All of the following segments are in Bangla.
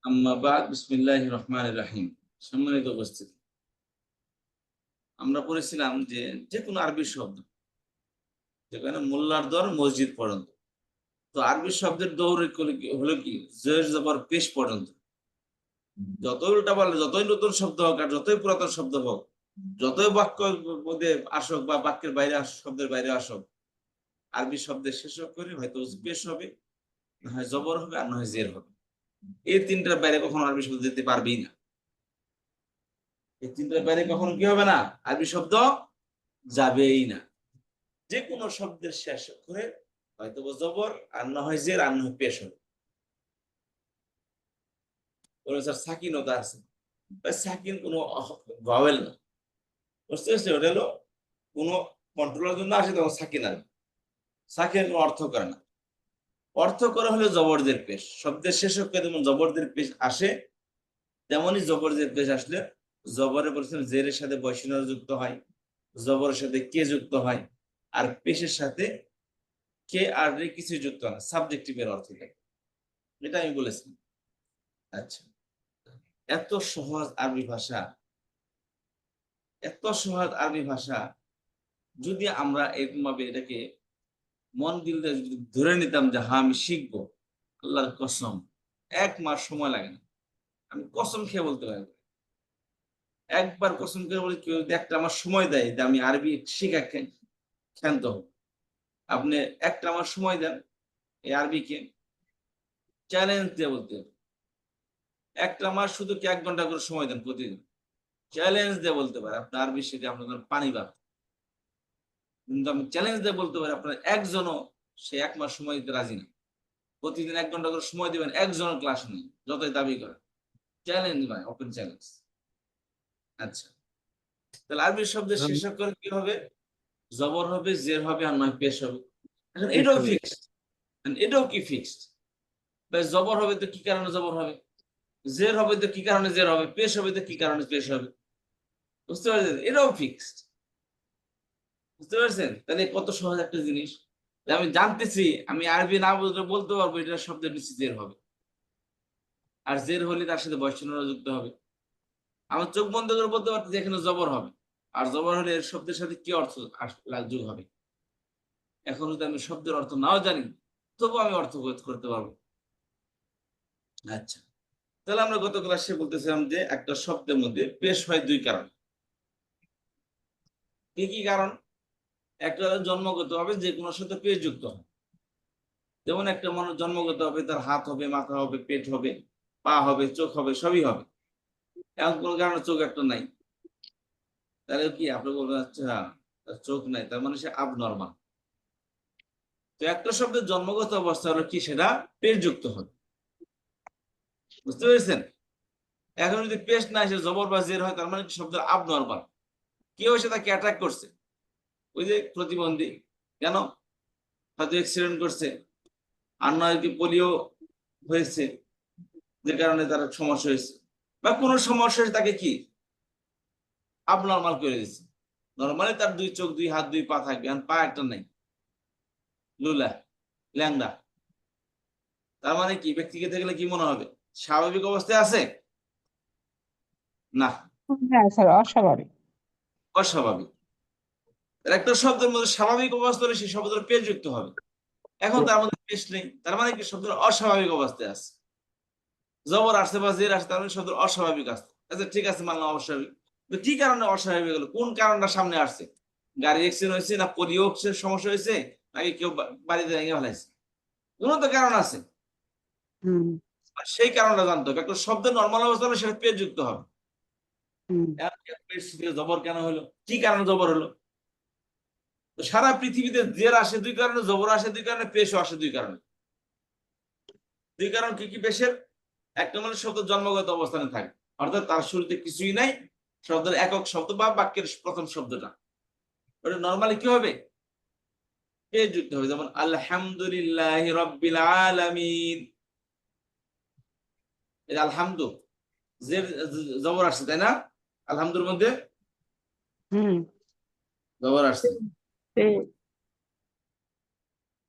আম্মা বাদ বিসমিল্লাহির রহমানির রহিম। সম্মানিত উপস্থিতি, আমরা পড়েছিলাম যে যে কোনো আরবি শব্দ যেখানে মোল্লার দর মসজিদ পর্যন্ত, তো আরবি শব্দের দৌড় হলো কি জের জবর পেশ পর্যন্ত। যতই উল্টা পাল্টা, যতই নতুন শব্দ হোক আর যতই পুরাতন শব্দ হোক, যতই বাক্য মধ্যে আসুক বা বাক্যের বাইরে শব্দের বাইরে আসুক, আরবি শব্দের শেষ করে হয়তো পেশ হবে, না হয় জবর হবে, আর না হয় জের হবে। এই তিনটার বাইরে কখনো আরবি শব্দ দিতে পারবেই না। এই তিনটার বাইরে কখনো কি হবে না, আরবি শব্দ যাবেই না। যে কোনো শব্দের শেষ করে হয়তো জবর, আর না হয় জের, আর না হয় পেশ হবে। স্যার সাকিনতা আছে, সাকিন কোনো ভাওয়েল না, বুঝতে পারছি? ওটা হলো কোনো কন্ট্রোলের জন্য আসে তখন সাকিন আসবে। সাকিন কোনো অর্থ করে না, অর্থ করে হলো জবরদের পেশ। শব্দের শেষ করে যেমন জবরদের পেশ আসে, তেমনই জবরদের পেশ আসলে জবরে বলছিলাম জেরের সাথে বৈষ্ণব যুক্ত হয়, জবরের সাথে কে যুক্ত হয়, আর পেশের সাথে কে আর রে কিছু যুক্ত হয় না, সাবজেক্টিভের অর্থ থাকে। এটা আমি বলেছি। আচ্ছা, এত সহজ আরবি ভাষা, এত সহজ আরবি ভাষা, যদি আমরা এরকম ভাবে এটাকে মন দিল দিয়ে যদি ধরে নিতাম যে হ্যাঁ আমি শিখবো, আল্লাহর কসম 1 মাস সময় লাগে না। আমি কসম খেয়ে বলতে পারি, একবার কসম করে বলি, কেউ যদি একটা আমার সময় দেয় যে আমি আরবি শিখা ক্ষান্ত হব, আপনি একটা আমার সময় দেন এই আরবিকে চ্যালেঞ্জ দিয়ে বলতে হবে। একটা মাস শুধু কি 1 ঘন্টা করে সময় দেন প্রতিদিন, চ্যালেঞ্জ দিয়ে বলতে পারে আপনার আরবি শিখে আপনার পানি বাদ। কিন্তু আমি চ্যালেঞ্জ দিয়ে বলতে পারি আপনার একজনও সে 1 মাস সময় দিতে রাজি না। প্রতিদিন 1 ঘন্টা করে সময় দিবেন, একজনের ক্লাস নেই, যতই দাবি করে। চ্যালেঞ্জ ভাই, ওপেন চ্যালেঞ্জ। আচ্ছা, তাহলে আরবি শব্দের শেষ করে কি হবে? জবর হবে, জের হবে, আর নয় পেশ হবে। এখন এটাও ফিক্সড, এটাও কি ফিক্সড? জবর হবে তো কি কারণে জবর হবে, জের হবে তো কি কারণে জের হবে, পেশ হবে তো কি কারণে পেশ হবে। বুঝতে পারছেন? এটাও ফিক্সড। বুঝতে পারছেন? তাহলে কত সহজ একটা জিনিস যে আমি জানতেছি, আমি আরবি না বুঝলে বলতে পারবো এটা শব্দের নিচে জের হবে, আর জের হলে তার সাথে বয়সচিহ্ন যুক্ত হবে। আমার চোখ বন্ধ করে বলতে পারতেছি এখানে জবর হবে, আর জবর হলে এর শব্দের সাথে কি অর্থ যোগ হবে। এখন যদি আমি শব্দের অর্থ নাও জানি, তবু আমি অর্থ করতে পারবো। আচ্ছা, তাহলে আমরা গত ক্লাসে বলতেছিলাম যে একটা শব্দের মধ্যে পেশ হয় 2 কারণ। কি কি কারণ? একটা জন্মগত হবে, যে কোনো সাথে পেশ যুক্ত হয়। যেমন একটা মানুষ জন্মগত হবে, তার হাত হবে, মাথা হবে, পেট হবে, পা হবে, চোখ হবে, সবই হবে। এমন কোনো কারণে চোখ একটা নাই, তাহলে কি আপনি বলবেন আচ্ছা তার চোখ নাই, তার মানে সে আবনর্মাল। তো একটা শব্দের জন্মগত অবস্থা হলো কি, সেটা পেশ যুক্ত হবে। বুঝতে পেরেছেন? এখন যদি পেশ না এসে জবর বা জের হয়, তার মানে কি শব্দের আবনর্মাল। কেউ এসে তাকে অ্যাটাক করছে, ওই যে প্রতিবন্ধী, কেন? হয়তো অ্যাক্সিডেন্ট করছে, আর নয় কি পোলিও হয়েছে, যে কারণে তার সমস্যা হয়েছে, বা কোনো সমস্যা হয়েছে, তাকে কি আবনর্মাল করে দিচ্ছে। নর্মালি তার 2 চোখ, 2 হাত, 2 পা থাকবে, আর পা একটা নাই, লুলা, ল্যাংড়া। তার মানে কি ব্যক্তিকে দেখলে কি মনে হবে, স্বাভাবিক অবস্থায় আছে? না, হ্যাঁ স্যার, অস্বাভাবিক। অস্বাভাবিক। তার একটা শব্দের মধ্যে স্বাভাবিক অবস্থা হলে সেই শব্দের পেশ যুক্ত হবে। এখন তার মধ্যে পেশ নেই, তার মানে কি শব্দের অস্বাভাবিক অবস্থায় আছে। জবর আসছে বা জের আসছে, তার মানে শব্দের অস্বাভাবিক আসছে। আচ্ছা ঠিক আছে, মানলাম অস্বাভাবিক। তো কি কারণে অস্বাভাবিক হলো? কোন কারণটা সামনে আসছে? গাড়ি অ্যাক্সিডেন্ট হয়েছে, না পোলিও সমস্যা হয়েছে, নাকি কেউ বাড়িতে ভেঙে ফেলাইছে? কোনো তো কারণ আছে। হুম আর সেই কারণটা জানতে হবে। একটা শব্দের নর্মাল অবস্থা হলে সেটা পেশ যুক্ত হবে। হুম পেশ থেকে জবর কেন হলো, কি কারণে জবর হলো? তো সারা পৃথিবীতে জের আসে 2 কারণে, জবর আসে 2 কারণে, পেশও আসে 2 কারণে। 2 কারণ কি কি পেশের? একটা মানে শব্দ জন্মগত অবস্থানে থাকে, অর্থাৎ তার শুরুতে কিছুই নাই, শব্দের একক শব্দ বা বাক্যের প্রথম শব্দটা, ওটা নর্মালি কি হবে, পেশ যুক্ত হবে। যেমন আলহামদুলিল্লাহ রাব্বিল আলামিন, এই আলহামদু জের জবর আসছে, তাই না? আলহামদুর মধ্যে হুম জবর আসছে।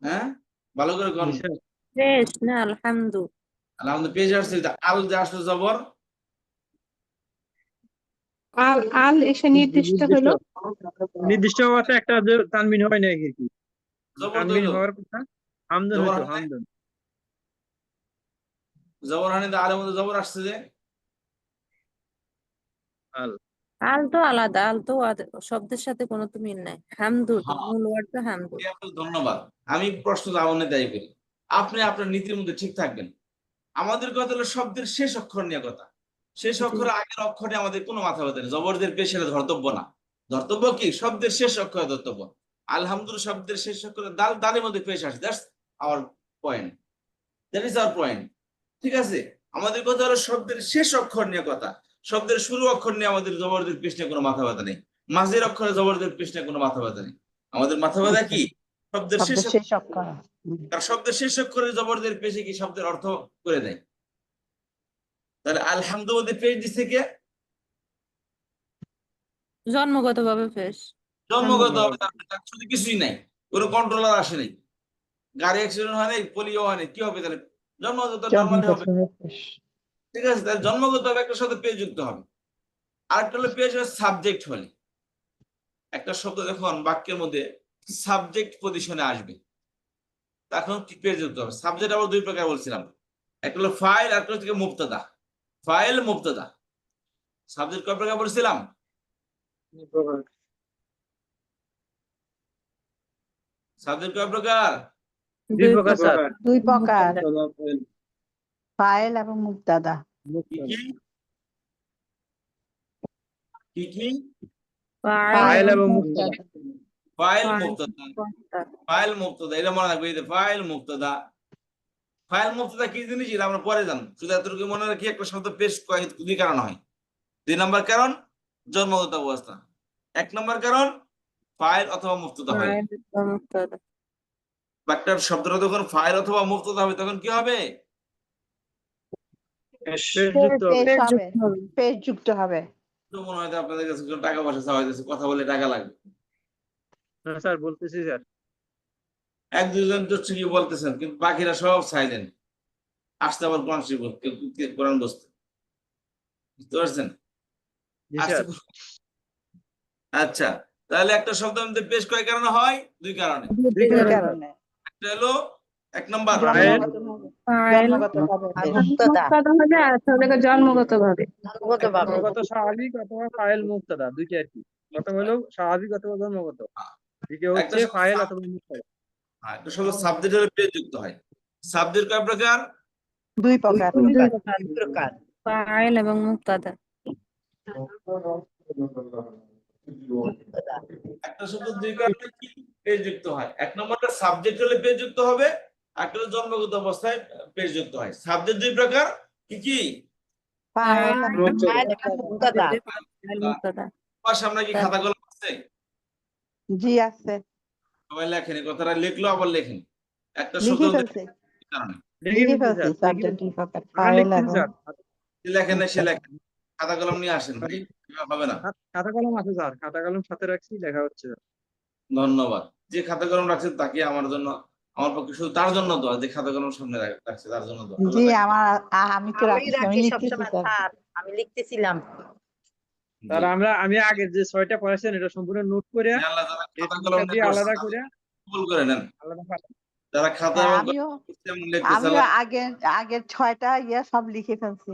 হ্যাঁ, ভালো করে কোন। বেশ না আলহামদু। আলহামদুলিল্লাহ পেশ আসছে, আল যে আসলো জবর, আল আল এসে নির্দিষ্ট হলো। নির্দিষ্ট হওয়াতে একটা যে তানবিন হয় না কি জবর তো তানবিন হইলো, হওয়ার কথা হামদন জবর হইতো হয় নাই? হামদন। জবর হানি আলের মধ্যে জবর আসছে যে, আল আল তো আলাদা, আল তো শব্দের সাথে কোনো তো মিল নাই। হামদু তো হ্যাঁ, মূল ওয়ার্ড তো হামদু। আপনাকে ধন্যবাদ। আমি প্রশ্ন লাবণ্যে দায়ী করি, আপনি আপনার নীতির মধ্যে ঠিক থাকবেন। আমাদের কথা হলো শব্দের শেষ অক্ষর নিয়ে কথা। শেষ জি। অক্ষর আগের অক্ষরে আমাদের কোনো মাথা ব্যথা নেই, জবরদের পেশের ধর্তব্য না। ধর্তব্য কি? শব্দের শেষ অক্ষরে ধর্তব্য। আলহামদুলিল্লাহ শব্দের শেষ অক্ষরে দাল, দালের মধ্যে পেশ আসে, that's our point, that is our point. ঠিক আছে, আমাদের কথা হলো শব্দের শেষ অক্ষর নিয়ে কথা। শব্দের শুরু অক্ষর নিয়ে আমাদের জবরদের পেশ নিয়ে কোনো মাথা ব্যথা নেই, মাঝের অক্ষরে জবরদের পেশ নিয়ে কোনো মাথা ব্যথা নেই। আমাদের মাথা ব্যথা আচ্ছা, কি? শব্দের শেষ শব্দের শেষ অক্ষর। কারণ শব্দের শেষ অক্ষরে জবরদের পেশে কি শব্দের অর্থ করে দেয়। তাহলে আলহামদুলিল্লাহ পেশ দিচ্ছে কে? জন্মগতভাবে ফেস। জন্মগত হবে, তার শুধু কিছুই নাই, কোনো কন্ট্রোলার আসে নাই, গাড়ি অ্যাক্সিডেন্ট হয় নাই, পোলিও হয় নাই, কি হবে তাহলে? জন্মগত নর্মালি হবে। ঠিক আছে, তাহলে জন্মগত হবে, একটা সাথে পেশ যুক্ত হবে। আরেকটা হলো পেশ সাবজেক্ট হলে, একটা শব্দ যখন বাক্যের মধ্যে সাবজেক্ট পজিশনে আসবে তখন কি পেশ যুক্ত হবে। সাবজেক্ট আবার দুই প্রকার বলছিলাম, একটা হলো ফাইল, একটা হচ্ছে মুবতাদা। ফাইল, মুবতাদা। সাবজেক্ট কয় প্রকার বলছিলাম? সাবজেক্ট কয় প্রকার? দুই প্রকার স্যার। দুই প্রকার, মুবতাদা, ফাইল এবং মুবতাদা। কি কি কি কি? ফাইল এবং মুবতাদা। ফাইল, মুবতাদা। ফাইল, মুবতাদা, এটা মনে রাখবে, এই যে ফাইল, মুবতাদা। ফাইল, মুবতাদা কি জিনিস এটা আমরা পরে জান, শুধু এতটুকু মনে রাখি, একটা শব্দ পেশ দুই কারণ হয়। 2 নম্বর কারণ জন্মগত অবস্থা, 1 নম্বর কারণ ফাইল অথবা মুবতাদা হয়। একটা শব্দটা যখন ফাইল অথবা মুবতাদা হবে তখন কি হবে? পেশ যুক্ত হবে। পেশ হবে, পেশ যুক্ত হবে। তো মনে হয় যে আপনাদের কাছে কোনো টাকা পয়সা চাওয়া হইতেছে, কথা বলে টাকা লাগবে। হ্যাঁ স্যার বলতেছি স্যার। 1-2 জন তো ঠিকই বলতেছেন, কিন্তু বাকিরা সব সাইলেন্ট। আসতে আবার কোরআন বসতে, বুঝতে পারছেন? জি আসতে। স্যার। আচ্ছা, তাহলে একটা শব্দ মধ্যে পেশ কয় কারণে হয়? 2 কারণে। দুই কারণে। একটা হলো 1 নম্বর জন্মগতভাবে পেশ। মুক্তাদা হলে আর হলে জন্মগতভাবে। জন্মগত স্বাভাবিক অথবা ফাইল মুবতাদা দুইটা আর কি। প্রথম হলো স্বাভাবিক অথবা জন্মগত, দ্বিতীয় একটা হচ্ছে শব্দ ফাইল অথবা মুবতাদা। একটা শব্দ সাবজেক্ট হলে পেশ যুক্ত হয়। সাবজেক্ট কয় প্রকার? দুই প্রকার। দুই প্রকার, ফাইল এবং মুক্তাদা। একটা শব্দ 2 কারণে কি পেশ যুক্ত হয়। 1 নম্বরটা সাবজেক্ট হলে পেশ যুক্ত হবে, একটা হলো জন্মগত অবস্থায় পেশ যুক্ত হয়। সাবজেক্ট 2 প্রকার, কি কি? ফাইল এবং মুবতাদা। মুক্তাদা। তোমার সামনে কি খাতা কলম আছে? জি আছে, সবাই লেখেনি, কথাটা লিখলো আবার লেখেন। একটা শব্দ লিখে মধ্যে ফেলছি, কারণে লিখে ফেলছি স্যার। সাবজেক্ট দুই প্রকার, আমরা ফাইল লিখতেছি এবং স্যার। সে লেখেন না, সে মুবতাদা। লেখেন। খাতা কলম নিয়ে আসেন ভাই, হবে না। খাতা কলম আছে স্যার, খাতা কলম সাথে রাখছি, লেখা হচ্ছে। ধন্যবাদ। যে খাতা কলম রাখছে তাকে আমার জন্য, আমার পক্ষে শুধু তার জন্য দোয়া, যে খাতা কলম সামনে রাখছে তার জন্য দোয়া। জি আল্লাহ তাকে আমি তো রাখছি, আমি লিখতেছি স্যার। আমি লিখতেছিলাম। স্যার আমি আগে যে 6টা পড়াইছেন এটা সম্পূর্ণ নোট করে জি, আল্লাহ যারা এই খাতা কলম 3টা নিয়ে দিয়ে করছে আলাদা তাদের করে কবুল করে নেন। আলাদা পাঠান। যারা খাতা হ্যাঁ, এবং আমিও কলম লিখতেছে, আমিও আগের 6টা সব লিখে ফেলছি,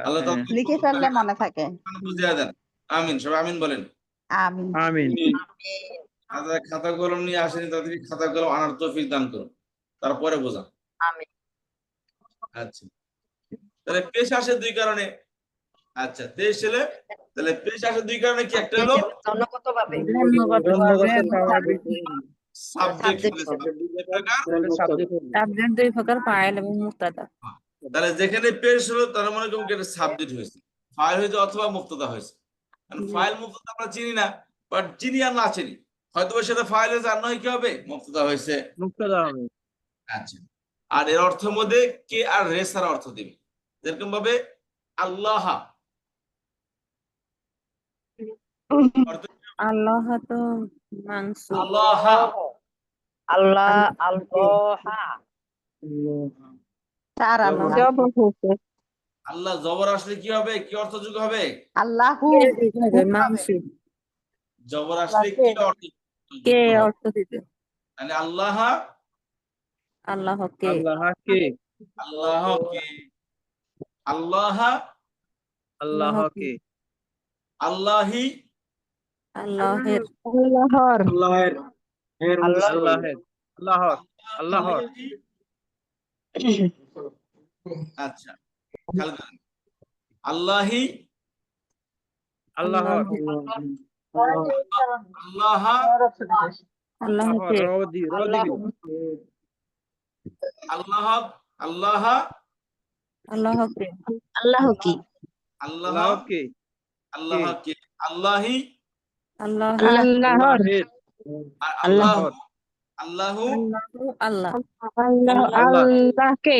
আল্লাহ হ্যাঁ। তাআলা লিখে ফেললে মনে থাকে। বুঝিয়ে দেন। আমিন, সবাই আমিন বলেন। আমিন। আমিন। আর যারা খাতা কলম নিয়ে আসেনি তাদেরকে খাতা কলম আনার তৌফিক দান করুন, তারপরে বোঝা। আমিন। আচ্ছা, তাহলে পেশ আসে 2 কারণে। আচ্ছা, পেশ হলে তাহলে পেশ আসে 2 কারণে, কি একটা হলো জন্মগতভাবে। জন্মগত স্বাভাবিক সাবজেক্ট হলে সাবজেক্ট সাবজেক্ট 2 প্রকার, ফাইল এবং মুক্তাদা। তাহলে যেখানে পেশ হলো তার মনে করুন এটা সাবজেক্ট হয়েছে, ফাইল হয়েছে অথবা মুক্তদা হয়েছে। কারণ ফাইল মুক্তদা আমরা চিনি না, বাট চিনি আর না চিনি, হয়তো সেটা ফাইল হয়েছে আর নয় কি হবে, মুক্তদা হয়েছে। মুক্তাদা হবে। আচ্ছা, আর এর অর্থের মধ্যে কে আর রেসার অর্থ দিবে, যেরকম ভাবে আল্লাহ, আল্লাহ তো মানসুব। আল্লাহ, আল্লাহ, আল্লাহ। তার জবর আল্লাহ জবর হয়েছে আল্লাহ জবর আসলে কি হবে, কি অর্থযোগ হবে? আল্লাহু কে দিবে মানসিক জবর আসলে কি অর্থযুক্ত কে হবে? অর্থ দিবে তাহলে আল্লাহ, আল্লাহ কে আল্লাহ কে, আল্লাহ কে, আল্লাহ, আল্লাহ আল্লাহ কে, আল্লাহি, আল্লাহের আল্লাহর আল্লাহর, আল্লাহ আল্লাহর, আল্লাহর, আল্লাহর, আচ্ছা খেয়াল করেন, আল্লাহি, আল্লাহর, আল্লাহ, আল্লাহ কে র দিবি, আল্লাহ, আল্লাহ, আল্লাহ কে আল্লাহ কি আল্লাহ, আল্লাহ কে, আল্লাহ কে, আল্লাহি, আল্লাহ আল্লাহর আল্লাহের, আর আল্লাহ, আল্লাহর, আল্লাহু, আল্লাহ আল্লাহ আল্লাহ, আল্লাহ কে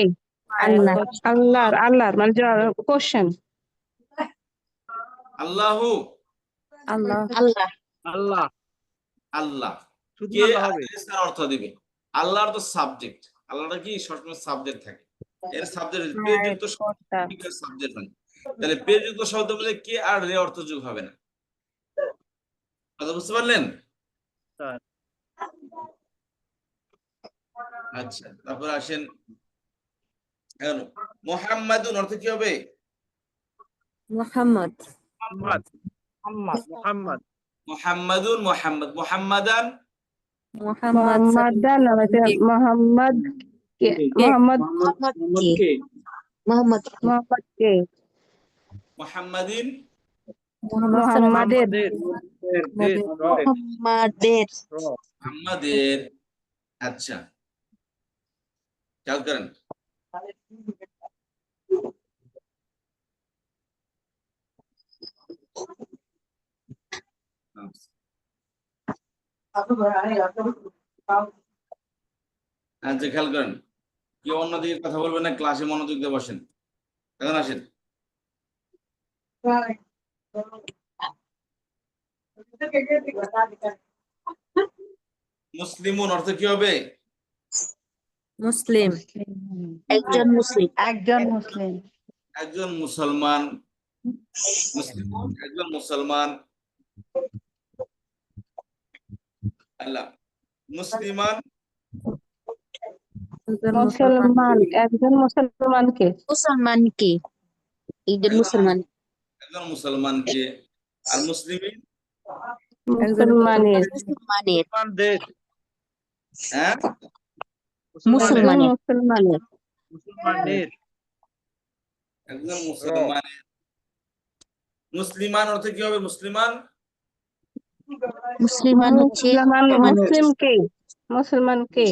আল্লাহ আল্লাহর মানে কোশ্চেন আল্লাহু, আল্লাহ আল্লাহ আল্লাহ, আল্লাহ শুধু কে আল্লাহ আর হবে, এর অর্থ দিবে। আল্লাহর তো সাবজেক্ট, আল্লাহটা কি সবসময় সাবজেক্ট থাকে, এর সাবজেক্ট পেযুক্ত কর্তা সাবজেক্ট হয়, তাহলে পেযুক্ত শব্দ বলে কে আর রে অর্থযোগ হবে না। কথা বুঝতে পারলেন? স্যার। আচ্ছা তারপর আসেন, এখন মুহাম্মাদুন অর্থ কি হবে? মুহাম্মদ মুহাম্মদ, মুহাম্মদ, মুহাম্মাদুন, মুহাম্মদ, মুহাম্মাদান, মুহাম্মদ মোহাম্মদান মোহাম্মদ কে মোহাম্মদ কে, মোহাম্মদ কে মুহাম্মাদিন, মোহাম্মদের দের, মোহাম্মদের র, মুহাম্মাদের। আচ্ছা খেয়াল করেন, আচ্ছা খেয়াল করেন, কেউ অন্যদিকে কথা বলবেন না, ক্লাসে মনোযোগ দিয়ে বসেন। এখন আসেন, মুসলিমুন অর্থ কি হবে? মুসলিম একজন মুসলিম একজন মুসলিম একজন মুসলমান, মুসলিম একজন মুসলমান, আল্লাহ মুসলিমান, একজন মুসলমান মুসলমান একজন মুসলমানকে মুসলমানকে একজন মুসলমান একজন মুসলমানকে, আর মুসলিমিন, মুসলমানের মুসলমানের মুসলমানদের, হ্যাঁ মুসলমানের মুসলমানের মুসলমানের, একজন মুসলমান। মুসলিমান অর্থ কি হবে? মুসলিমান, মুসলমান হচ্ছে মুসলিমকে মুসলমানকে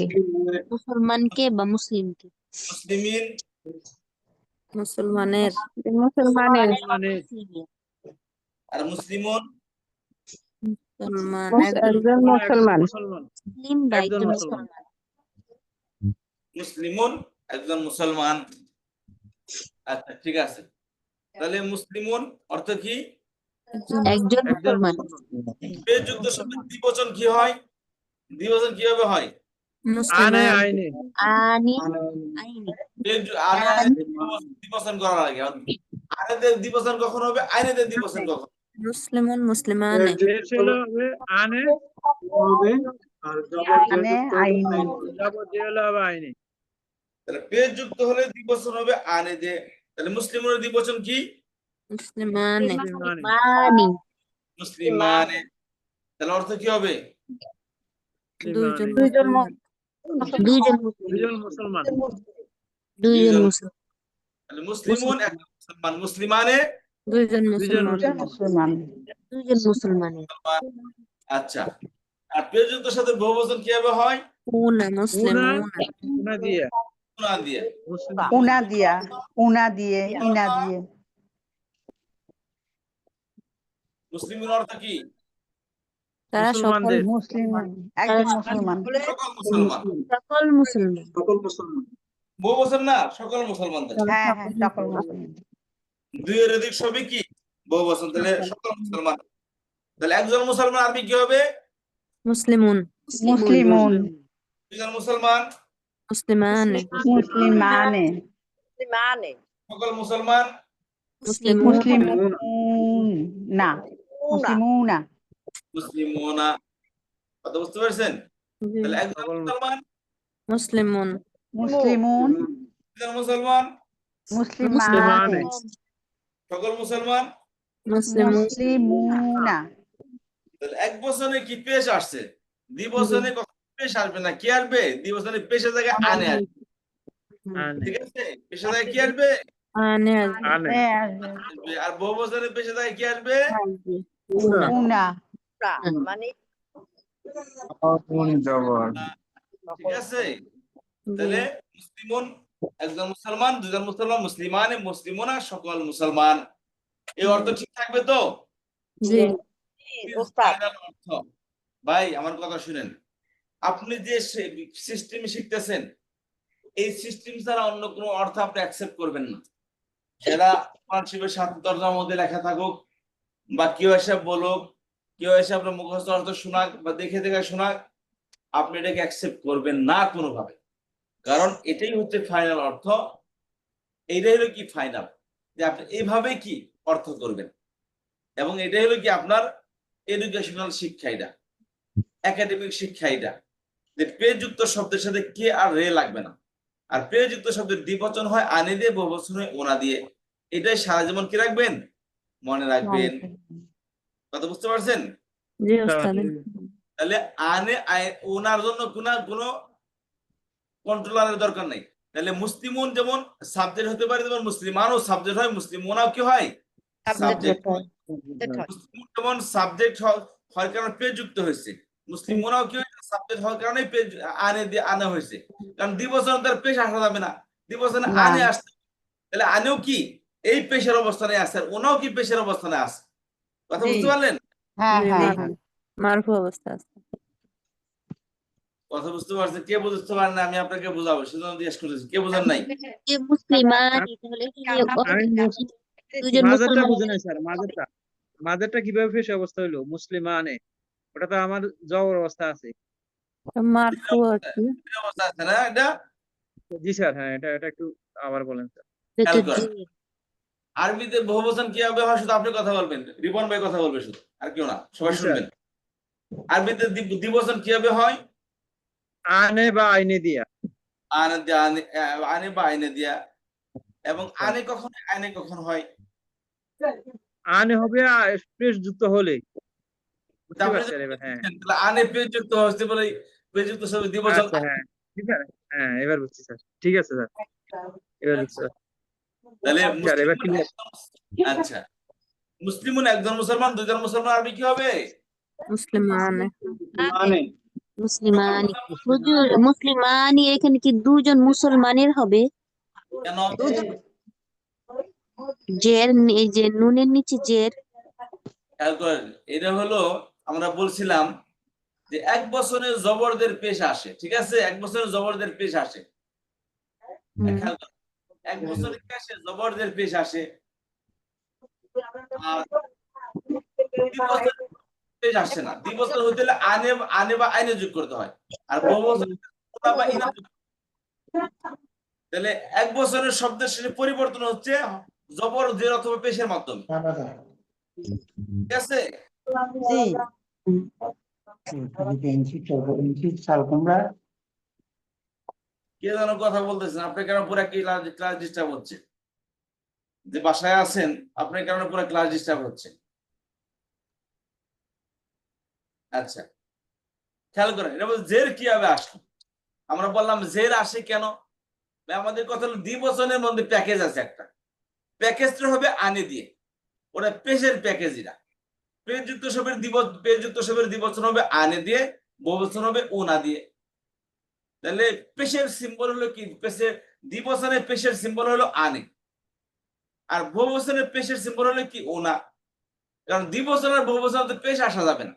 মুসলমানকে বা মুসলিমকে মুসলিমিন, মুসলমানের মুসলমানের মুসলমানের, আর মুসলিমুন, মুসলমান একজন মুসলমান মুসলমান, মুসলিম বা একজন একজন মুসলমান। মুসলমান মুসলিমুন একজন মুসলমান। আচ্ছা ঠিক আছে, তাহলে মুসলিমুন অর্থ কি? একজন একজন মুসলমান মুসলমান, পেযুক্ত শব্দের দ্বিবচন কি হয়? দ্বিবচন কিভাবে হয়? আনে, মুসলিমান আইনে, আনি আইনি দ্বিবচন করার আগে আনেদের দ্বিবচন কখন হবে, আইনেদের দ্বিবচন কখন? মুসলিমুন মুসলিমানে এর ছিল হবে আনে হবে, আর মানে আইনি জবর দিয়ে হলো হবে আইনে, তাহলে পেযুক্ত হলে দ্বিবচন হবে আনেদে। তাহলে মুসলিমের দ্বিবচন কি? মুসলিমানে মুসলমানে, মানি মুসলিমানে। তাহলে অর্থ কি হবে? দুইজন মুসলমানে, দুইজন দুজন মুসলমান, দুইজন মুসলমান তাহলে মুসলিমুন একজন মুসলমান, মুসলিমানে দুইজন দুজন মুসলমান মুসলমান দুইজন মুসলমানের মুসলমান। আচ্ছা, আর পেযুক্তের সাথে বহুবচন কিভাবে হয়? উনা মুসলিম উনা, উনা উনা দিয়ে, উনা দিয়ে। মুসলিম, উনা দিয়া উনা দিয়ে ইনা দিয়ে মুসলিমের অর্থ কি? তারা সকল মুসলমানদের, মুসলিম একজন মুসলমান সকল মুসলমান। সকল মুসলমান সকল মুসলমান, বহুবচন না, সকল মুসলমানদের। হ্যাঁ হ্যাঁ সকল মুসলিম দুইয়ের অধিক সবই কি বহুবচন, তাহলে সকল মুসলমান। তাহলে একজন মুসলমান আরবি কি হবে? মুসলিমুন মুসলিমুন দুইজন মুসলমান মুসলিমানে মুসলিমানে সকল মুসলমান মুসলিম মুসলিমুন না মুসলিমুনা মুসলিমুনা। কথা বুঝতে পারছেন? তাহলে একজন সকল মুসলমান, মুসলিমুন মুসলিমুন একজন মুসলমান, মুসলিমানে সকল মুসলমান। মুসলিমুন মুসলিমুনা তাহলে এক বছরে কি পেশ আসছে, দ্বিবচনে কখনো পেশ আসবে না। কি আসবে? দ্বিবচনে পেশের জায়গায় আনে আসবে। আনে ঠিক আছে? পেশের জায়গায় কি আসবে? আনে আসবে আনে আসবে। আর বহু বছরের পেশের জায়গায় কি আসবে? উনা উনা ঠিক আছে? তাহলে মুসলিমুন একজন মুসলমান, দুজন মুসলমান, মুসলিমান মুসলিমুনা সকল মুসলমান। এই অর্থ ঠিক থাকবে তো? জি Final অর্থ। ভাই আমার কথা শুনেন, আপনি যে সিস্টেম শিখতেছেন এই সিস্টেম ছাড়া অন্য কোনো অর্থ আপনি অ্যাকসেপ্ট করবেন না। সেটা পার্টনারশিপের সাথে তর্জমার মধ্যে লেখা থাকুক বা কেউ এসে বলুক, কেউ এসে আপনার মুখস্থ অর্থ শোনাক বা দেখে দেখে শোনাক, আপনি এটাকে অ্যাকসেপ্ট করবেন না কোনোভাবে। কারণ এটাই হচ্ছে ফাইনাল অর্থ। এইটাই হলো কি ফাইনাল, যে আপনি এইভাবে কি অর্থ করবেন। এবং এটাই হলো কি আপনার এডুকেশনাল শিক্ষা, এটা একাডেমিক শিক্ষা, এটা যে পেযুক্ত শব্দের সাথে কে আর রে লাগবে না। আর পেযুক্ত শব্দের দ্বিবচন হয় আনে দিয়ে, বহুবচন হয় ওনা দিয়ে। এটাই সারা জীবন কি রাখবেন, মনে রাখবেন। কথা বুঝতে পারছেন? জি ওস্তাদ তাহলে আনে ওনার জন্য কোনো কন্ট্রোলারের দরকার নাই। তাহলে মুসলিমুন যেমন সাবজেক্ট হতে পারে, যেমন মুসলিমানও সাবজেক্ট হয়, মুসলিমুনাও কি হয় সাবজেক্ট হয়। মুসলিমুন যেমন সাবজেক্ট হওয়ার কারণে পেজ যুক্ত হয়েছে, মুসলিমুনাও কি হয়েছে সাবজেক্ট হওয়ার কারণে পেজ আনে দিয়ে আনা হয়েছে। কারণ দ্বিবচন তার পেশ আসা যাবে না, দ্বিবচনে আনে আসতে। তাহলে আনেও কি এই পেশের অবস্থানে আছে, আর ওনাও কি পেশের অবস্থানে আছে। কথা বুঝতে পারলেন? হ্যাঁ হ্যাঁ হ্যাঁ মারফু অবস্থা আছে কথা বুঝতে পারছেন? কে বুঝতে পারেন না আমি আপনাকে বুঝাবো, সেজন্য জিজ্ঞেস করেছি। কে বুঝেন নাই? যে মুসলিমানি তাহলে এখানে আমি দুজন মাঝেরটা মুসলমান বুঝে নাই স্যার। মাঝেরটা কিভাবে পেশ অবস্থা হইলো মুসলিমানে? ওটা তো আমার জবর অবস্থা আছে। মারফু আর কি এর অবস্থা আছে না এটা? জি স্যার, হ্যাঁ এটা এটা একটু আবার বলেন স্যার। খেয়াল করেন। আরবিতে বহুবচন কিভাবে হয় শুধু আপনি কথা বলবেন, রিপন ভাই কথা বলবে শুধু, আর কেউ না, সবাই জি, স্যার। শুনবেন। আরবিতে দ্বিবচন কিভাবে হয়? আনে বা আইনে দিয়া। আনে দিয়া, আনে বা আইনে দিয়া। এবং আনে কখন আইনে কখন হয়? আনে হবে পেশ যুক্ত হলে। বুঝতে আপনি পারছেন এবার? হ্যাঁ তাহলে আনে পেজ যুক্ত হতে পারে, পেজ যুক্ত শব্দ দ্বিবচন। আচ্ছা, হ্যাঁ ঠিক আছে, হ্যাঁ এবার বুঝছি স্যার। ঠিক আছে স্যার, এবার বুঝছি স্যার। তাহলে স্যার এবার মুসলিমুন আচ্ছা, মুসলিমুন একজন মুসলমান, দুজন মুসলমান, আরবি কি হবে? মুসলিমান মুসলিমানি হুজুর মুসলিমানি এখানে কি দুজন মুসলমানের হবে? কেন? জের এই যে নুনের নিচে জের খেয়াল করেন, এটা হলো আমরা বলছিলাম যে এক বছরের জবরদের পেশ আসে। ঠিক আছে, এক বছরের জবরদের পেশ আসে। খেয়াল করেন, এক বছরে কি আসে? জবরদের পেশ আসে। আর দ্বিবচন পেশ আসে না। দ্বিবচন হতে হলে আনে আনে বা আইনে যোগ করতে হয়। আর বহুবচন ওনা বা ইনা যোগ। তাহলে এক বছরের শব্দের শেষে পরিবর্তন হচ্ছে জবর জের অথবা পেশের মাধ্যমে। ঠিক আছে? কে যেন কথা বলতেছেন, আপনার কেন পুরো ক্লাস ডিস্টার্ব হচ্ছে? যে বাসায় আছেন আপনার কারণে পুরো ক্লাস ডিস্টার্ব হচ্ছে। আচ্ছা, খেয়াল করেন, এটা বলছে জের কিভাবে আসলো। আমরা বললাম জের আসে কেন। আমাদের কথা হলো দ্বিবচনের মধ্যে প্যাকেজ আছে একটা, প্যাকেজটা হবে আনে দিয়ে, ওটা পেশের প্যাকেজ। এটা পেযযুক্ত শব্দের পেযযুক্ত শব্দের দ্বিবচন হবে আনে দিয়ে, বহুবচন হবে ওনা দিয়ে। তাহলে পেশের সিম্বল হলো কি? পেশের দ্বিবচনের পেশের সিম্বল হলো আনে, আর বহুবচনের পেশের সিম্বল হলো কি? ওনা। কারণ দ্বিবচন আর বহুবচন পেশ আসা যাবে না।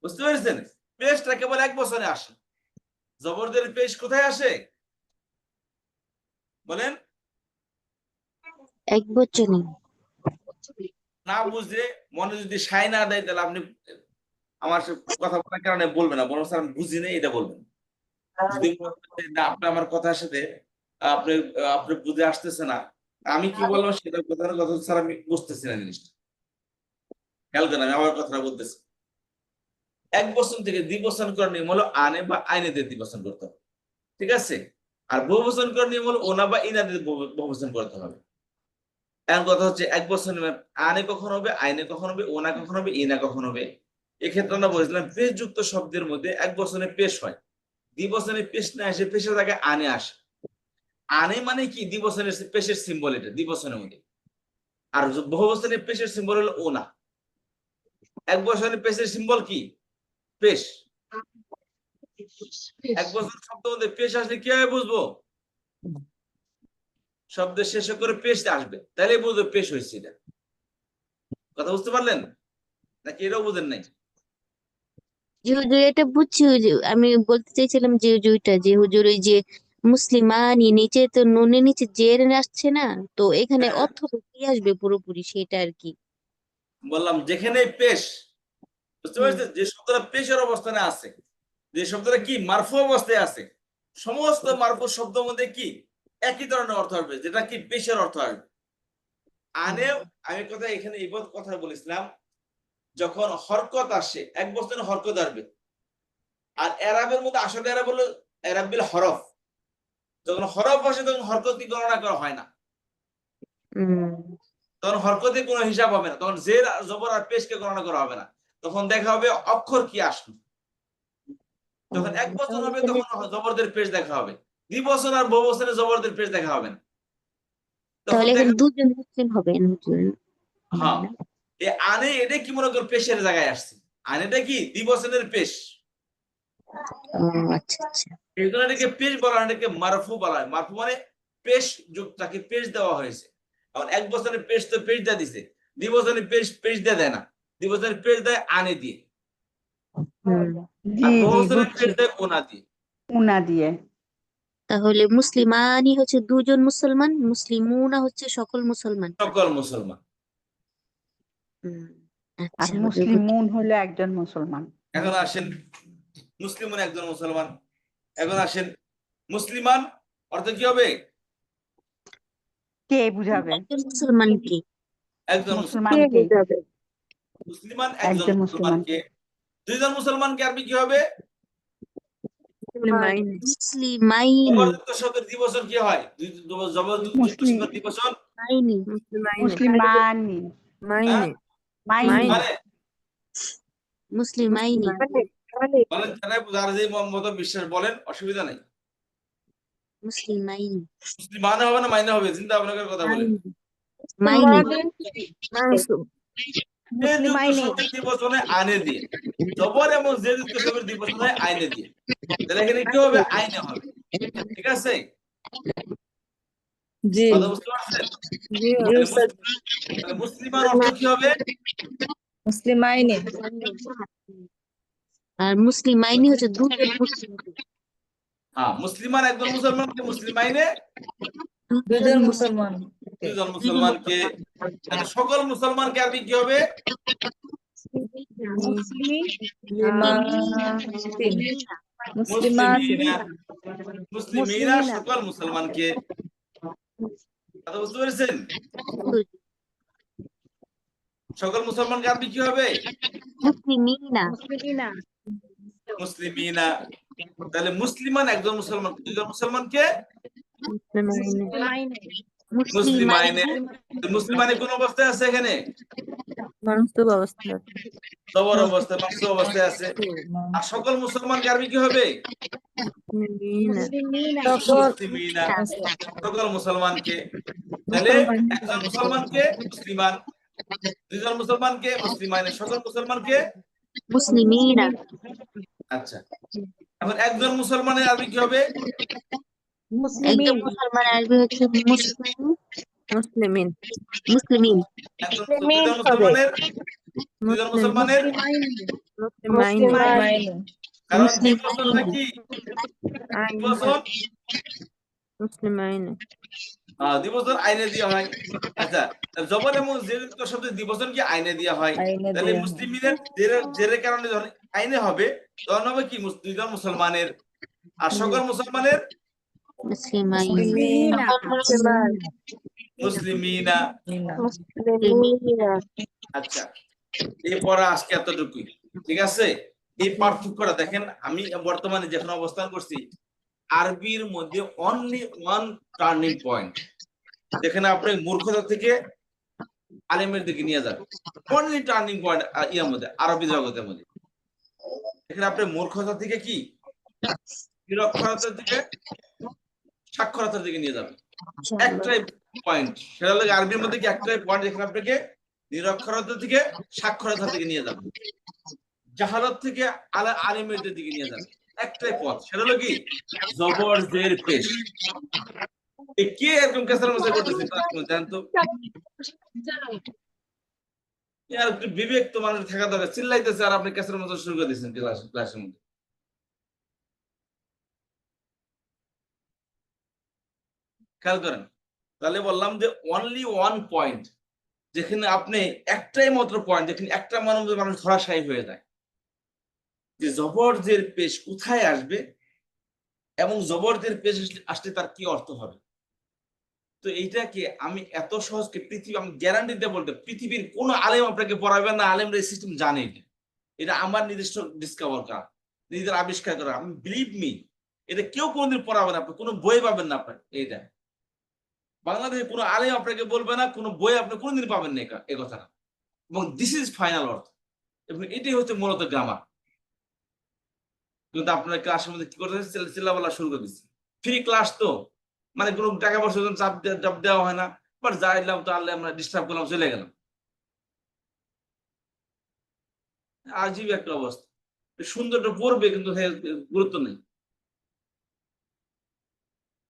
বুঝতে পেরেছেন? পেশটা কেবল এক বছরে আসে। জবরদের পেশ কোথায় আসে বলেন? এক বচনে। না বুঝে মনে যদি সাই না দেয় তাহলে আপনি আমার কথা বলার কারণে বলবেন না, বরং স্যার আমি বুঝি নাই এটা বলবেন। যদি আপনি আমার কথার সাথে আপনি আপনি বুঝে আসতেছে না, আমি কি বললাম সেটা কথা কথা স্যার আমি বুঝতেছি না জিনিসটা, খেয়াল করেন আমি আমার কথাটা বলতেছি। এক বচন থেকে দ্বিবচন করার নিয়ম হলো আনে বা আইনে দিয়ে দ্বিবচন করতে হবে, ঠিক আছে? আর বহুবচন করার নিয়ম হলো ওনা বা ইনা দিয়ে বহুবচন করতে হবে। এখন কথা হচ্ছে এক বচন আনে কখন হবে, আইনে কখন হবে, ওনা কখন হবে, ইনা কখন হবে। এক্ষেত্রে আমরা বলেছিলাম পেশ যুক্ত শব্দের মধ্যে এক বচনে পেশ হয়, দ্বিবচনে পেশ না আসে, পেশের জায়গায় আনে আসে। আনে মানে কি দ্বিবচনের পেশের সিম্বল, এটা দ্বিবচনের মধ্যে। আর বহুবচনের পেশের সিম্বল হলো ওনা। এক বচনের পেশের সিম্বল কি? পেশ। এক বছর শব্দ মধ্যে পেশ আসলে কিভাবে বুঝবো? শব্দের শেষে করে পেশ আসবে, তাহলে বুঝবো পেশ হয়েছে। এটা কথা বুঝতে পারলেন নাকি এটাও বুঝেন নাই? জি হুজুর, এটা বুঝছি হুজুর। আমি বলতে চাইছিলাম যে হুজুরটা, যে হুজুর ওই যে মুসলিমানি নিচে তো নুনের নিচে জের আসছে না, তো এখানে হ্যাঁ, অর্থটা কি আসবে পুরোপুরি সেটা আর কি। বললাম যেখানে পেশ, বুঝতে হুম পারছেন, যে শব্দটা পেশের অবস্থানে আছে, যে শব্দটা কি মারফু অবস্থায় আছে, সমস্ত মারফু শব্দের মধ্যে কি একই ধরনের অর্থ আসবে, যেটা কি পেশের অর্থ আসবে। আনে আমি কথা এখানে এই কথা বলেছিলাম, যখন হরকত আসে এক বছরের হরকত আসবে। আর এরাবের মধ্যে আসলে এরাব হলো এরাবিল হরফ, যখন হরফ আসে তখন হরকতি গণনা করা হয় না, হুম তখন হরকতের কোনো হিসাব হবে না, তখন জের জবর আর পেশকে গণনা করা হবে না, তখন দেখা হবে অক্ষর কি আসলো। যখন এক বছর হবে তখন জবরদের পেশ দেখা হবে, দ্বিবচন আর বহু বছরের জবরদের পেশ দেখা হবে না, তখন তাহলে এখানে দেখা দুজন মুসলিম হবেন হুজুর। হ্যাঁ এ আনে এটা কি মনে কর পেশের জায়গায় আসছে, আনেটা কি দ্বিবচনের পেশ, ও আচ্ছা আচ্ছা। এই জন্য এটাকে পেশ বলা হয়, এটাকে মারফু বলা হয়। মারফু মানে পেশ যুক্তটাকে পেশ দেওয়া হয়েছে। এখন এক বছরের পেশ তো পেশ দিয়ে দিছে, দ্বিবচনের পেশ পেশ দিয়ে দেয় না, দ্বিবচনের পেশ দেয় আনে দিয়ে, হুম জি আর জি বহু বছরের বুঝছি, পেশ দেয় ওনা দিয়ে। উনা দিয়ে। তাহলে মুসলিমানি হচ্ছে দুজন মুসলমান, মুসলিমুনা হচ্ছে সকল মুসলমান। সকল মুসলমান। হুম আর আচ্ছা হুজুর বুঝছি। মুসলিমুন হলো একজন মুসলমান। এখন আসেন মুসলিমান একজন মুসলমান, এখন আসেন মুসলিমান অর্থ কি হবে? কে বুঝাবে? একজন মুসলমান কি? একজন মুসলমান। মুসলমান কে কে? বুঝাবে? মুসলিমান একজন একজন মুসলমান। মুসলমানকে, দুইজন মুসলমানকে আরবি কি হবে? মাইনে মুসলিমাইনি। জবরদস্ত শব্দের দ্বিবচন কি হয়? জবরযুক্ত মুসলিম শব্দের দ্বিবচন মাইনি। মাইনে মুসলিমানি হ্যাঁ মাইনে মাইনি মানে মুসলিমাইনি। বলেন, যারা যে মত বিশ্বাস বলেন, অসুবিধা নাই। মুসলিমাইনি। মুসলিমানে হবে না মাইনে হবে, চিন্তা ভাবনা করে কথা বলেন। মাইনি। যে যুক্ত মুসলিমাইনি শব্দের দ্বিবচনে আনে দিয়ে, জবর এবং যে যুক্ত শব্দের দ্বিবচনে আইনে দিয়ে, তাহলে এখানে কি হবে? আইনে হবে, ঠিক আছে? জি কথা বুঝতে পারছেন? জি তাহলে তাহলে মুসলিমান অর্থ কি হবে? মুসলিম মাইনে আর মুসলিমাইনি হচ্ছে দুজন মুসলিম। হ্যাঁ, মুসলিমান একজন মুসলমানকে, মুসলিম আইনে দুজন মুসলমান দুজন মুসলমানকে। তাহলে সকল মুসলমানকে আরবি কি হবে? মুসলিমিনা। মুসলিমিনা সকল মুসলমানকে। কথা বুঝতে পেরেছেন? সকল মুসলমানকে আরবি কি হবে? মুসলিমিনা। মুসলিমিনা। তাহলে মুসলিমান একজন মুসলমান, দুজন মুসলমানকে মুসলিমাইনে। মুসলিমানে কোন অবস্থায় আছে এখানে? মানসুব অবস্থা জবর অবস্থায়, মাকসুব অবস্থায় আছে। আর সকল মুসলমানকে আরবি কি হবে? মুসলিমিনা। সকল মুসলমানকে। তাহলে একজন মুসলমানকে মুসলিমান, দুজন মুসলমানকে মুসলিমাইনে, সকল মুসলমানকে মুসলিমিনা। আচ্ছা। এখন একজন মুসলমানের আরবি কি হবে? একজন মুসলমান আরবি হচ্ছে মুসলিম। মুসলিমিন মুসলিমিন। একজন দুজন মুসলমানের, দুজন মুসলমানের, মুসলিম মাইনে কারণ মুসলিম দ্বিবচনটা কি? দ্বিবচন মুসলিম মাইনে দ্বিবচন আইনে দেওয়া হয়। আচ্ছা, জবর এবং জের শব্দ দ্বিবচন কি আইনে দেওয়া হয়। তাহলে মুসলিমিনের জেরের কারণে যখন আইনে হবে তখন হবে কি দুইজন মুসলমানের, আর সকল মুসলমানের মুসলিমাইন মুসলিমিনা মুসলিমিনা। মুসলিমিনা আচ্ছা, এই পড়া আজকে এতটুকুই, ঠিক আছে? এই পার্থক্যটা দেখেন, আমি বর্তমানে যেখানে অবস্থান করছি আরবির মধ্যে অনলি ওয়ান টার্নিং পয়েন্ট, যেখানে আপনি মূর্খতা থেকে আলেমের দিকে নিয়ে যাবেন। অনলি টার্নিং পয়েন্ট ইয়ার মধ্যে, আরবি জগতের মধ্যে। এখানে আপনি মূর্খতা থেকে কি নিরক্ষরতার দিকে সাক্ষরতার দিকে নিয়ে যাবেন। একটাই পয়েন্ট, সেটা হলো আরবির মধ্যে কি একটাই পয়েন্ট, যেখানে আপনাকে নিরক্ষরতা থেকে সাক্ষরতার দিকে নিয়ে যাবেন, জাহালত থেকে আলেমের দিকে নিয়ে যাবেন। একটাই পথ, সেটা হলো কি জবর জের পেশ। কে এরকম কেসার মশাই করতেছে জানেন তো? আর একটু বিবেক তো মানুষ থাকা দরকার। চিল্লাইতেছে আর আপনি কেসার মশাই শুরু করে দিচ্ছেন ক্লাসের মধ্যে। খেয়াল করেন, তাহলে বললাম যে অনলি ওয়ান পয়েন্ট, যেখানে আপনি একটাই মাত্র পয়েন্ট, যেখানে একটা মানুষ ধরাশায়ী হয়ে যায়, যে জবরদের পেশ কোথায় আসবে এবং জবরদের পেশ আসলে তার কি অর্থ হবে। তো এইটাকে আমি এত সহজকে পৃথিবী, আমি গ্যারান্টি দিয়ে বলতে, পৃথিবীর কোন আলেম আপনাকে পড়াবেন না, আলেমরা এই সিস্টেম জানে। এটা আমার নিজস্ব ডিসকভার করা, নিজেদের আবিষ্কার করা। আমি বিলিভ মি, এটা কেউ কোনোদিন পড়াবে না, আপনি কোনো বই পাবেন না আপনার। এইটা বাংলাদেশে কোনো আলেম আপনাকে বলবে না, কোনো বই আপনি কোনোদিন পাবেন না এই কথাটা। এবং দিস ইজ ফাইনাল অর্থ, এবং এটাই হচ্ছে মূলত গ্রামার। কিন্তু আপনার ক্লাসের মধ্যে কি করতে চিল্লাপাল্লা শুরু করে দিচ্ছে। ফ্রি ক্লাস তো, মানে কোনো টাকা পয়সা চাপ দেওয়া হয় না, বাট যাইলাম তো আল্লাহ আমরা ডিস্টার্ব করলাম, চলে গেলাম। আজীব একটা অবস্থা। সুন্দরটা পড়বে কিন্তু গুরুত্ব নেই।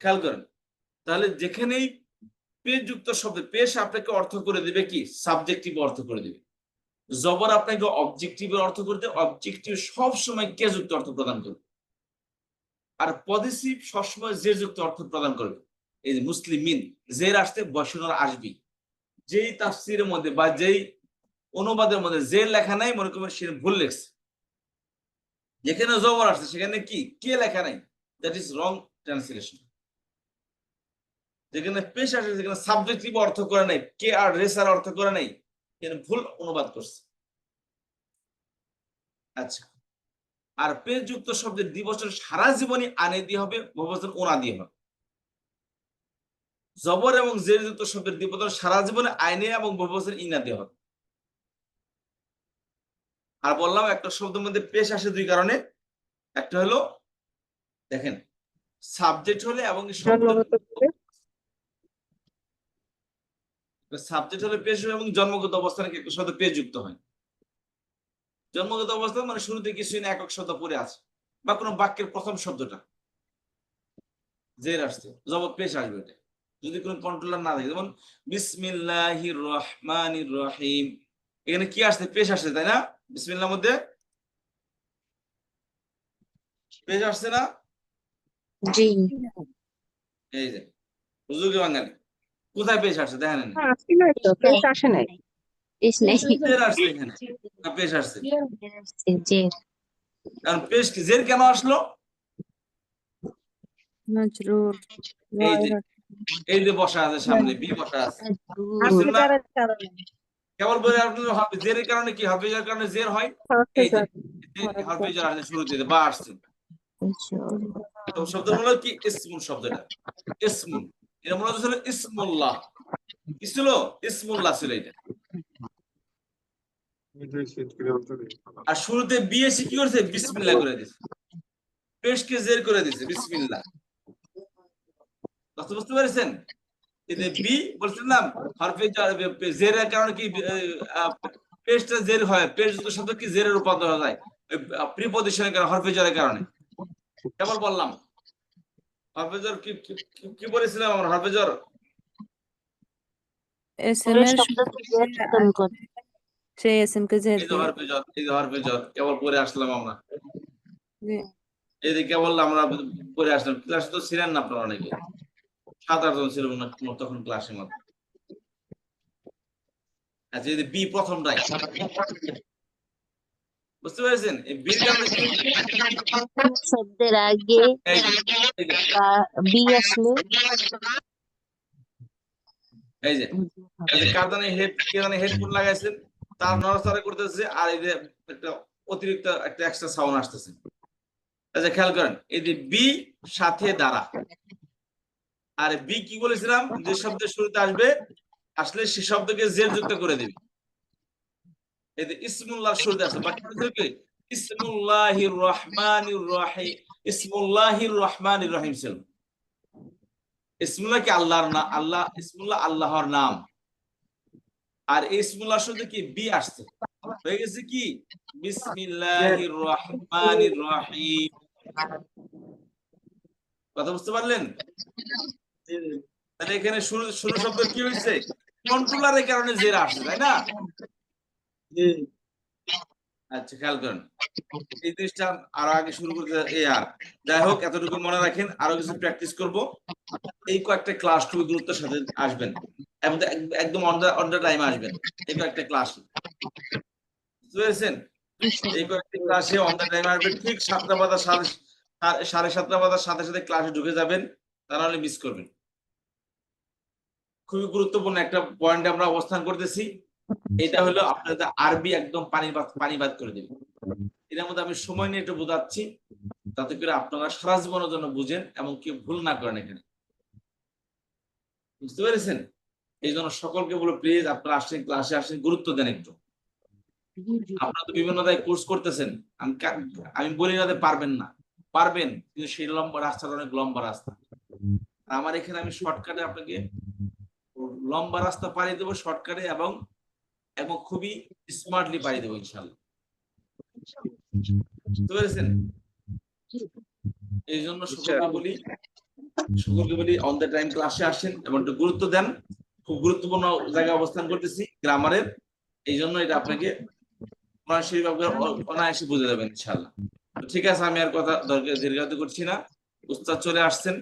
খেয়াল করেন, তাহলে যেখানেই পেশ যুক্ত শব্দ, পেশ আপনাকে অর্থ করে দিবে কি সাবজেক্টিভ অর্থ করে দিবে, জবর আপনাকে অবজেক্টিভ অর্থ করে দেবে, অবজেক্টিভ সবসময় কে যুক্ত অর্থ প্রদান করবে, আর পজিটিভ সবসময় জের যুক্ত অর্থ প্রদান করবে। এই যে মুসলিমিন, জের আসতে বসানোর আসবি। যেই তাফসিরের মধ্যে বা যেই অনুবাদের মধ্যে জের লেখা নাই, মনে করবেন সে ভুল লেখছে। যেখানে জবর আসছে সেখানে কি কে লেখা নাই, দ্যাট ইজ রং ট্রান্সলেশন। যেখানে পেশ আসে, যেখানে সাবজেক্টিভ অর্থ করে নাই, কে আর রেসার অর্থ করে নাই, এখানে ভুল অনুবাদ করছে। আচ্ছা, আর পেশ যুক্ত শব্দের দ্বিবচন সারা জীবনই আনে দিয়ে হবে, বহুবচন ওনা দিয়ে হবে। জবর এবং জের যুক্ত শব্দের দ্বিবচন সারা জীবনে আইনে এবং বহুবচন ইনা দিয়ে হবে। আর বললাম একটা শব্দের মধ্যে পেশ আসে দুই কারণে, একটা হলো দেখেন সাবজেক্ট হলে এবং সাবজেক্ট হলে পেশ এবং জন্মগত অবস্থানে একটা শব্দ পেশ যুক্ত হয়। জন্মগত অবস্থান মানে শুরুতে কিছুই না, একক শব্দ পড়ে আছে, বা কোনো বাক্যের প্রথম শব্দটা জের আসছে, জবর পেশ আসবে। এটা যদি কোনো কন্ট্রোলার না থাকে, যেমন বিসমিল্লাহির রহমানির রহিম, এখানে কি আসছে পেশ আসছে, তাই না? বিসমিল্লাহর মধ্যে পেশ আসছে না? জি এই যে হুজুর বাঙালি কোথায় পেশ আসছে দেখেন না, আসে নাই তো, পেশ আসে নাই। পেশ নাই, জের আসছে এখানে না পেশ আসছে? জের কারণ পেশ কি জের কেন আসলো? মাজরুর এই যে বসা আছে সামনে, বি বসা আছে, হাফেজারের কারণে। কেবল বলে আপনি জেরের কারণে কি হাফেজার কারণে জের হয়? এই যে হাফেজার আসলে শুরুতে বা আসছে, তো শব্দ হলো কি ইসমুন, শব্দটা ইসমুন, এটা মূলত ছিল ইসমুল্লাহ। কি ছিল? ইসমুল্লাহ ছিল এটা। আর শুরুতে বিএসি কি করেছে? বিসমিল্লাহ করে দিয়েছে, পেশকে জের করে দিয়েছে বিসমিল্লাহ। কথা বুঝতে পেরেছেন? এতে বি বলছিলাম হরফে জেরের কারণে কি পেশটা জের হয়, পেশ যুক্ত শব্দ কি জেরের রূপান্তর হয়ে যায় প্রিপজিশনের কারণে, হরফে জেরের কারণে। কেবল বললাম হরফে জের কি বলেছিলাম আমরা? হরফে জের এসএম এর সেই এসএম কে জের এই যে দিবে। হরফে জের, এই যে হরফে জের কেবল পড়ে আসলাম আমরা, জি এই যে কেবল আমরা পড়ে আসলাম। ক্লাসে তো ছিলেন না আপনারা অনেকে, 7-8 জন ছিল তখন ক্লাসের মধ্যে। আচ্ছা, এই যে বি প্রথমটাই বুঝতে পেরেছেন? এই বির কারণে কি হচ্ছে? শব্দের আগে এই যে, এই যে, বা বি আসলে এই যে কারদানে হেডফোন লাগাইছেন, তার নড়াচড়া করতেছে, আর এই যে একটা অতিরিক্ত একটা এক্সট্রা সাউন্ড আসতেছে। আচ্ছা খেয়াল করেন, এই যে বি সাথে দ্বারা, আর বি কি বলেছিলাম, যে শব্দের শুরুতে আসলে সে শব্দকে জের যুক্ত করে দিবে। এই যে ইসমুল্লাহ শুরুতে আসছে, বাকি কি ইসমুল্লাহির রহমানির রহিম, ইসমুল্লাহির রহমানির রহিম ছিল। ইসমুল্লাহ কি আল্লাহর নাম, আল্লাহ ইসমুল্লাহ আল্লাহর নাম, আর এই ইসমুল্লাহ শুরুতে কি বি আসছে, হয়ে গেছে কি বিসমিল্লাহির রহমানির রহিম। কথা বুঝতে পারলেন? তাহলে এখানে শুরু শব্দ কি হয়েছে, কন্ট্রোলারের কারণে জের আসছে, তাই না? আচ্ছা খেয়াল করেন, এই জিনিসটা আরো আগে শুরু করতে আর যাই হোক, এতটুকু মনে রাখেন, আরো কিছু প্র্যাকটিস করব। এই কয়েকটা ক্লাস খুবই গুরুত্বের সাথে আসবেন, এবং একদম অন দ্য টাইম আসবেন। এই কয়েকটা ক্লাস বুঝতে পেরেছেন? এই কয়েকটা ক্লাসে অন দ্য টাইম আসবেন, ঠিক 7টা বাজা 7:30 বাজার সাথে সাথে ক্লাসে ঢুকে যাবেন, তা নাহলে মিস করবেন। খুবই গুরুত্বপূর্ণ একটা পয়েন্টে আমরা অবস্থান করতেছি। এটা হলো আপনাদের আরবি একদম পানিবাদ করে দেবে। এর মধ্যে আমি সময় নিয়ে একটু বোঝাচ্ছি, যাতে করে আপনারা সারা জীবনের জন্য বুঝেন এবং কেউ ভুল না করেন এখানে। বুঝতে পেরেছেন? এই জন্য সকলকে বলো, প্লিজ আপনারা আসেন, ক্লাসে আসেন, গুরুত্ব দেন একটু। আপনারা তো বিভিন্ন জায়গায় কোর্স করতেছেন, আমি বলি না যে পারবেন না, পারবেন, কিন্তু সেই লম্বা রাস্তাটা অনেক লম্বা রাস্তা। আমার এখানে আমি শর্টকাটে আপনাকে লম্বা রাস্তা পাড়ি দেবো শর্টকাটে, এবং খুবই স্মার্টলি পাড়ি দেবো ইনশাল্লাহ। বুঝতে পেরেছেন? এই জন্য সকলকে বলি অন দ্য টাইম ক্লাসে আসেন এবং একটু গুরুত্ব দেন। খুব গুরুত্বপূর্ণ জায়গায় অবস্থান করতেছি গ্রামারের, এই জন্য এটা আপনাকে অনায়াসে বুঝে যাবেন ইনশাল্লাহ। ঠিক আছে, আমি আর কথা দীর্ঘায়িত করছি না, উস্তাদ চলে আসছেন।